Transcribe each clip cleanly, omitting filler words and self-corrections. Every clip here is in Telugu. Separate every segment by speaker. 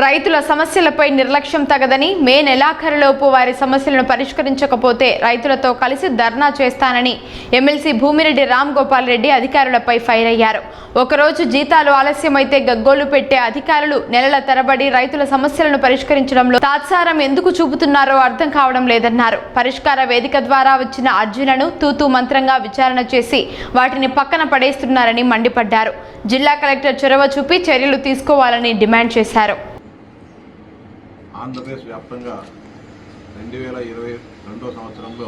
Speaker 1: రైతుల సమస్యలపై నిర్లక్ష్యం తగదని మే నెలాఖరులోపు వారి సమస్యలను పరిష్కరించకపోతే రైతులతో కలిసి ధర్నా చేస్తానని ఎమ్మెల్సీ భూమిరెడ్డి రామ్ గోపాల్ రెడ్డి అధికారులపై ఫైర్ అయ్యారు. ఒకరోజు జీతాలు ఆలస్యమైతే గగ్గోలు పెట్టే అధికారులు నెలల తరబడి రైతుల సమస్యలను పరిష్కరించడంలో తాత్సారం ఎందుకు చూపుతున్నారో అర్థం కావడం లేదన్నారు. పరిష్కార వేదిక ద్వారా వచ్చిన అర్జీలను తూతూ మంత్రంగా విచారణ చేసి వాటిని పక్కన పడేస్తున్నారని మండిపడ్డారు. జిల్లా కలెక్టర్ చొరవ చూపి చర్యలు తీసుకోవాలని డిమాండ్ చేశారు.
Speaker 2: ఆంధ్రప్రదేశ్ వ్యాప్తంగా 2022 సంవత్సరంలో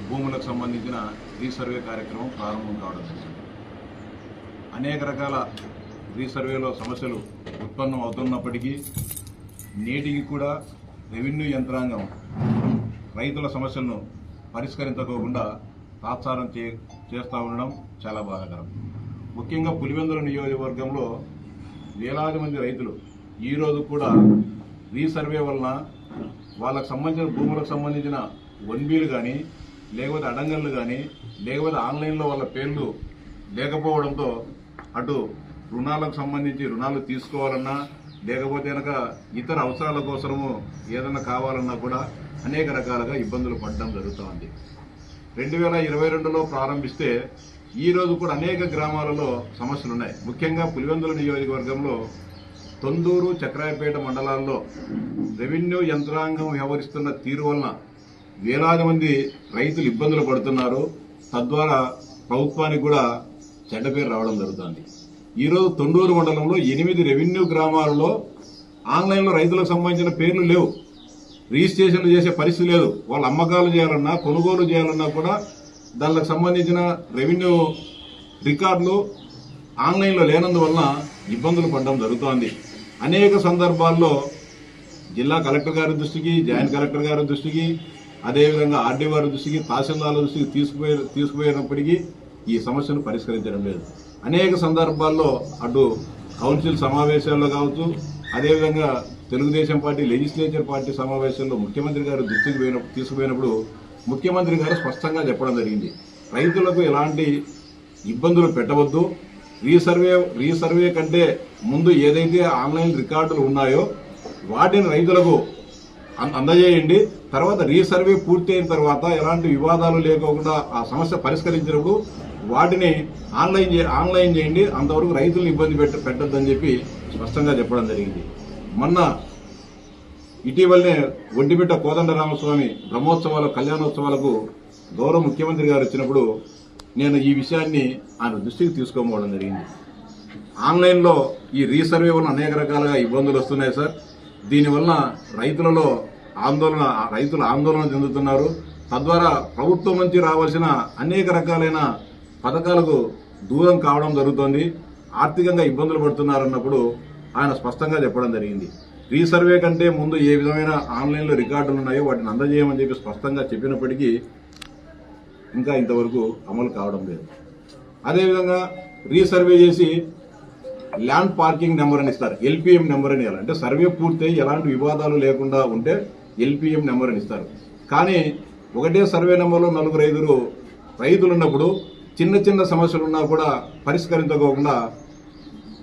Speaker 2: భూములకు సంబంధించిన రీసర్వే కార్యక్రమం ప్రారంభం కావడం జరిగింది. అనేక రకాల రీసర్వేలో సమస్యలు ఉత్పన్నం అవుతున్నప్పటికీ నేటికి కూడా రెవెన్యూ యంత్రాంగం రైతుల సమస్యలను పరిష్కరించుకోకుండా తాత్సారం చేస్తూ ఉండడం చాలా బాధాకరం. ముఖ్యంగా పులివెందుల నియోజకవర్గంలో వేలాది మంది రైతులు ఈరోజు కూడా రీసర్వే వలన వాళ్ళకు సంబంధించిన భూములకు సంబంధించిన 1Bలు కానీ లేకపోతే అడంగళ్ళు కానీ లేకపోతే ఆన్లైన్లో వాళ్ళ పేర్లు లేకపోవడంతో అటు రుణాలకు సంబంధించి రుణాలు తీసుకోవాలన్నా లేకపోతే కనుక ఇతర అవసరాల కోసము ఏదైనా కావాలన్నా కూడా అనేక రకాలుగా ఇబ్బందులు పడడం జరుగుతోంది. 2022లో ప్రారంభిస్తే ఈ రోజు కూడా అనేక గ్రామాలలో సమస్యలు ఉన్నాయి. ముఖ్యంగా పులివెందుల నియోజకవర్గంలో తొందూరు, చక్రాయపేట మండలాల్లో రెవెన్యూ యంత్రాంగం వ్యవహరిస్తున్న తీరు వలన వేలాది మంది రైతులు ఇబ్బందులు పడుతున్నారు. తద్వారా ప్రభుత్వానికి కూడా చెడ్డ పేరు రావడం జరుగుతుంది. ఈరోజు తొండూరు మండలంలో 8 రెవెన్యూ గ్రామాలలో ఆన్లైన్లో రైతులకు సంబంధించిన పేర్లు లేవు, రిజిస్ట్రేషన్లు చేసే పరిస్థితి లేదు. వాళ్ళు అమ్మకాలు చేయాలన్నా కొనుగోలు చేయాలన్నా కూడా దానికి సంబంధించిన రెవెన్యూ రికార్డులు ఆన్లైన్లో లేనందువలన ఇబ్బందులు పడడం జరుగుతోంది. అనేక సందర్భాల్లో జిల్లా కలెక్టర్ గారి దృష్టికి, జాయింట్ కలెక్టర్ గారి దృష్టికి, అదేవిధంగా ఆర్డీఓ గారి దృష్టికి, తహసీల్దార్ల దృష్టికి తీసుకుపోయినప్పటికీ ఈ సమస్యను పరిష్కరించడం లేదు. అనేక సందర్భాల్లో అటు కౌన్సిల్ సమావేశాల్లో కావచ్చు, అదేవిధంగా తెలుగుదేశం పార్టీ లెజిస్లేచర్ పార్టీ సమావేశాల్లో ముఖ్యమంత్రి గారు దృష్టికి తీసుకుపోయినప్పుడు ముఖ్యమంత్రి గారు స్పష్టంగా చెప్పడం జరిగింది, రైతులకు ఎలాంటి ఇబ్బందులు పెట్టవద్దు, రీసర్వే కంటే ముందు ఏదైతే ఆన్లైన్ రికార్డులు ఉన్నాయో వాటిని రైతులకు అందజేయండి. తర్వాత రీసర్వే పూర్తి అయిన తర్వాత ఎలాంటి వివాదాలు లేకుండా ఆ సమస్య పరిష్కరించినప్పుడు వాటిని ఆన్లైన్ చేయండి, అంతవరకు రైతులను ఇబ్బంది పెట్టద్దని చెప్పి స్పష్టంగా చెప్పడం జరిగింది. మొన్న ఇటీవలనే ఒడ్డిమిట్ట కోదండరామస్వామి బ్రహ్మోత్సవాల కళ్యాణోత్సవాలకు గౌరవ ముఖ్యమంత్రి గారు వచ్చినప్పుడు నేను ఈ విషయాన్ని ఆయన దృష్టికి తీసుకోవడం జరిగింది. ఆన్లైన్లో ఈ రీసర్వే వల్ల అనేక రకాలుగా ఇబ్బందులు వస్తున్నాయి సార్. దీనివల్ల రైతులు ఆందోళన చెందుతున్నారు. తద్వారా ప్రభుత్వం నుంచి రావాల్సిన అనేక రకాలైన పథకాలకు దూరం కావడం జరుగుతోంది, ఆర్థికంగా ఇబ్బందులు పడుతున్నారన్నప్పుడు ఆయన స్పష్టంగా చెప్పడం జరిగింది. రీసర్వే కంటే ముందు ఏ విధమైన ఆన్లైన్లో రికార్డులు ఉన్నాయో వాటిని అందజేయమని చెప్పి స్పష్టంగా చెప్పినప్పటికీ ఇంకా ఇంతవరకు అమలు కావడం లేదు. అదేవిధంగా రీసర్వే చేసి ల్యాండ్ పార్కింగ్ నెంబర్ అని ఇస్తారు, LPM నెంబర్ అని. అంటే సర్వే పూర్తయి ఎలాంటి వివాదాలు లేకుండా ఉంటే LPM నెంబర్ అని ఇస్తారు. కానీ ఒకటే సర్వే నెంబర్లో 4-5 రైతులు ఉన్నప్పుడు చిన్న చిన్న సమస్యలు ఉన్నా కూడా పరిష్కరించుకోకుండా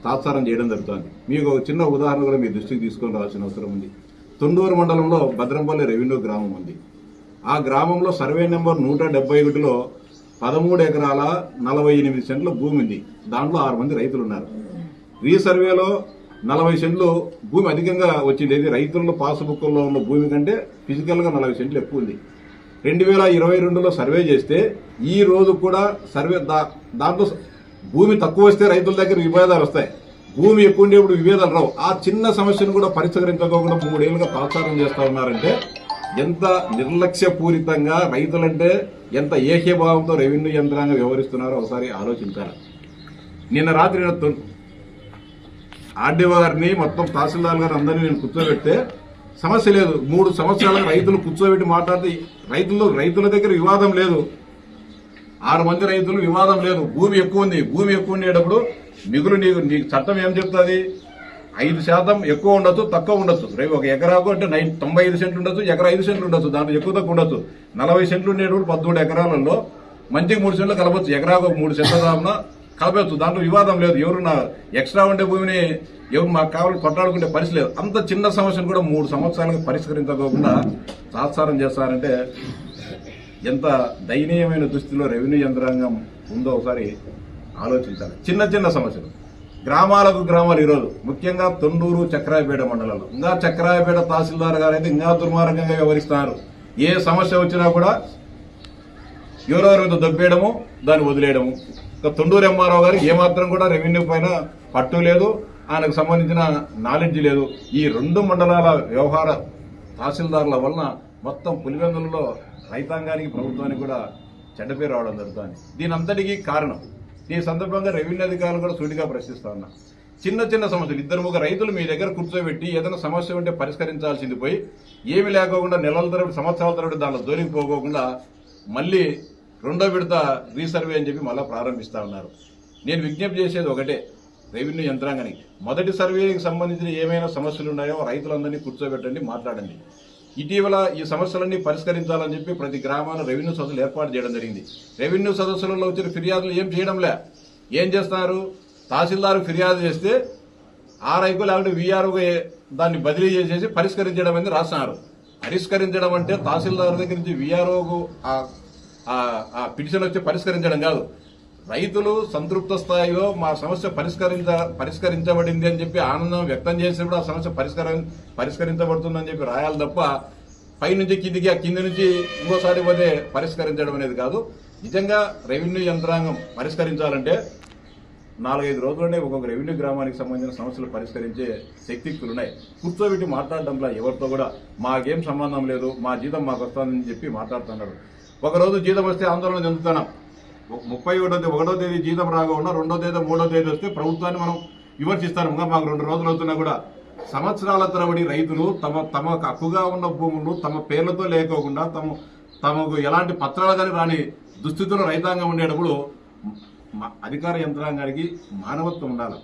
Speaker 2: తాత్సారం చేయడం జరుగుతుంది. మీకు ఒక చిన్న ఉదాహరణ కూడా మీ దృష్టికి తీసుకొని రావాల్సిన అవసరం ఉంది. తొండూరు మండలంలో భద్రంపల్లి రెవెన్యూ గ్రామం ఉంది. ఆ గ్రామంలో సర్వే నెంబర్ 171లో 13 ఎకరాల 48 సెంట్ల భూమి ఉంది. దాంట్లో 6 మంది రైతులు ఉన్నారు. రీసర్వేలో 40 సెంట్లు భూమి అధికంగా వచ్చింది. ఇది రైతుల పాస్బుక్లో ఉన్న భూమి కంటే ఫిజికల్గా 40 సెంట్లు ఎక్కువ ఉంది. 2022లో సర్వే చేస్తే ఈ రోజు కూడా సర్వే దాంట్లో భూమి తక్కువ వస్తే రైతుల దగ్గర విభేదాలు వస్తాయి, భూమి ఎక్కువ ఉండేప్పుడు విభేదాలు రావు. ఆ చిన్న సమస్యను కూడా పరిష్కరించుకోకుండా 3 ఏళ్లుగా తాత్సారం చేస్తా ఉన్నారంటే ఎంత నిర్లక్ష్యపూరితంగా, రైతులంటే ఎంత ఏహ్యభావంతో రెవెన్యూ యంత్రాంగం వ్యవహరిస్తున్నారో ఒకసారి ఆలోచించాలి. నిన్న రాత్రి ఆర్డీఓ గారిని మొత్తం తహసీల్దార్ గారు అందరినీ నేను కూర్చోబెడితే సమస్య లేదు. 3 సంవత్సరాలుగా రైతులు కూర్చోబెట్టి మాట్లాడితే రైతుల దగ్గర వివాదం లేదు. 6 మంది రైతులు వివాదం లేదు. భూమి ఎక్కువ ఉంది. భూమి ఎక్కువ ఉండేటప్పుడు మిగులు నీకు చట్టం ఏం చెప్తుంది? 5% ఎక్కువ ఉండొచ్చు, తక్కువ ఉండొచ్చు. ఒక ఎకరాకు అంటే 95 సెంట్లు ఉండొచ్చు, ఎకరా 5 సెంట్లు ఉండొచ్చు, దాంట్లో ఎక్కువ తక్కువ ఉండొచ్చు. 40 సెంట్లు ఉండేటప్పుడు 13 ఎకరాలలో మంచికి 3 సెంట్లు కలపచ్చు. ఎకరాకు 3 సెంట్ల దాకా కలపచ్చు, దాంట్లో వివాదం లేదు. ఎవరు నా ఎక్స్ట్రా ఉండే భూమిని ఎవరు మాకు కావాలి కొట్టాడుకుంటే పరిస్థితి లేదు. అంత చిన్న సమస్యను కూడా 3 సంవత్సరాలకు పరిష్కరించుకోకుండా తాత్సారం చేస్తారంటే ఎంత దయనీయమైన దుస్థితిలో రెవెన్యూ యంత్రాంగం ఉందో ఒకసారి ఆలోచించాలి. చిన్న చిన్న సమస్యలు గ్రామాలకు గ్రామాలు ఈరోజు ముఖ్యంగా తొండూరు చక్రాయపేట మండలంలో ఇంకా చక్రాయపేట తహసీల్దార్ గారు అయితే ఇంకా దుర్మార్గంగా వ్యవహరిస్తున్నారు. ఏ సమస్య వచ్చినా కూడా ఎవరెవరి మీద దొబ్బేయడము, దాన్ని వదిలేయడము. ఇంకా తొండూరు ఎంఆర్ఓ గారికి ఏమాత్రం కూడా రెవెన్యూ పైన పట్టు లేదు, ఆయనకు సంబంధించిన నాలెడ్జ్ లేదు. ఈ 2 మండలాల వ్యవహార తహసీల్దార్ల వలన మొత్తం పులివెందులలో రైతాంగానికి ప్రభుత్వానికి కూడా చెడ్డ పేరు రావడం జరుగుతుంది. దీని అంతటికీ కారణం ఈ సందర్భంగా రెవెన్యూ అధికారులు కూడా సూటిగా ప్రశ్నిస్తా ఉన్నా. చిన్న చిన్న సమస్యలు 2-3 రైతులు మీ దగ్గర కూర్చోబెట్టి ఏదైనా సమస్య ఉంటే పరిష్కరించాల్సింది పోయి ఏమి లేకోకుండా నెలల తరబడి సంవత్సరాల తరబడి దానిలో జోలికి పోకోకుండా మళ్ళీ 2వ విడత రీసర్వే అని చెప్పి మళ్ళీ ప్రారంభిస్తా ఉన్నారు. నేను విజ్ఞప్తి చేసేది ఒకటే రెవెన్యూ యంత్రాంగానికి, మొదటి సర్వేకి సంబంధించిన ఏమైనా సమస్యలు ఉన్నాయో రైతులందరినీ కూర్చోబెట్టండి, మాట్లాడండి. ఇటీవల ఈ సమస్యలన్నీ పరిష్కరించాలని చెప్పి ప్రతి గ్రామాల్లో రెవెన్యూ సదస్సులు ఏర్పాటు చేయడం జరిగింది. రెవెన్యూ సదస్సులలో వచ్చిన ఫిర్యాదులు ఏం చేయడంలే. ఏం చేస్తున్నారు, తహసీల్దార్ ఫిర్యాదు చేస్తే ఆర్ఐకు లేకపోతే వీఆర్ఓ దాన్ని బదిలీ చేసేసి పరిష్కరించడం అనేది రాస్తున్నారు. పరిష్కరించడం అంటే తహసీల్దార్ దగ్గర నుంచి వీఆర్ఓకు ఆ పిటిషన్ వచ్చి పరిష్కరించడం కాదు. రైతులు సంతృప్త స్థాయిలో మా సమస్య పరిష్కరించబడింది అని చెప్పి ఆనందం వ్యక్తం చేసినప్పుడు ఆ సమస్య పరిష్కరించబడుతుందని చెప్పి రాయాలి తప్ప పైనుంచి కిందికి, ఆ కింది నుంచి ఇంకోసారి పోతే పరిష్కరించడం అనేది కాదు. నిజంగా రెవెన్యూ యంత్రాంగం పరిష్కరించాలంటే 4-5 రోజుల్లోనే ఒక్కొక్క రెవెన్యూ గ్రామానికి సంబంధించిన సమస్యలు పరిష్కరించే శక్తియుక్తులు ఉన్నాయి. కూర్చోబెట్టి మాట్లాడడంలో ఎవరితో కూడా మాకేం సంబంధం లేదు, మా జీతం మాకు వస్తుందని చెప్పి మాట్లాడుతున్నారు. ఒకరోజు జీతం వస్తే ఆందోళన చెందుతున్నాం. 31వ తేదీ జీతం రాకుండా 2వ తేదీ 3వ తేదీ వస్తే ప్రభుత్వాన్ని మనం విమర్శిస్తాం. ఇంకా మాకు 2 రోజులు అవుతున్నా కూడా సంవత్సరాల తరబడి రైతులు తమ హక్కుగా ఉన్న భూములు తమ పేర్లతో లేకోకుండా తమకు ఎలాంటి పత్రాలు కానీ రాని దుస్థితిలో రైతాంగం ఉండేటప్పుడు అధికార యంత్రాంగానికి మానవత్వం ఉండాలి.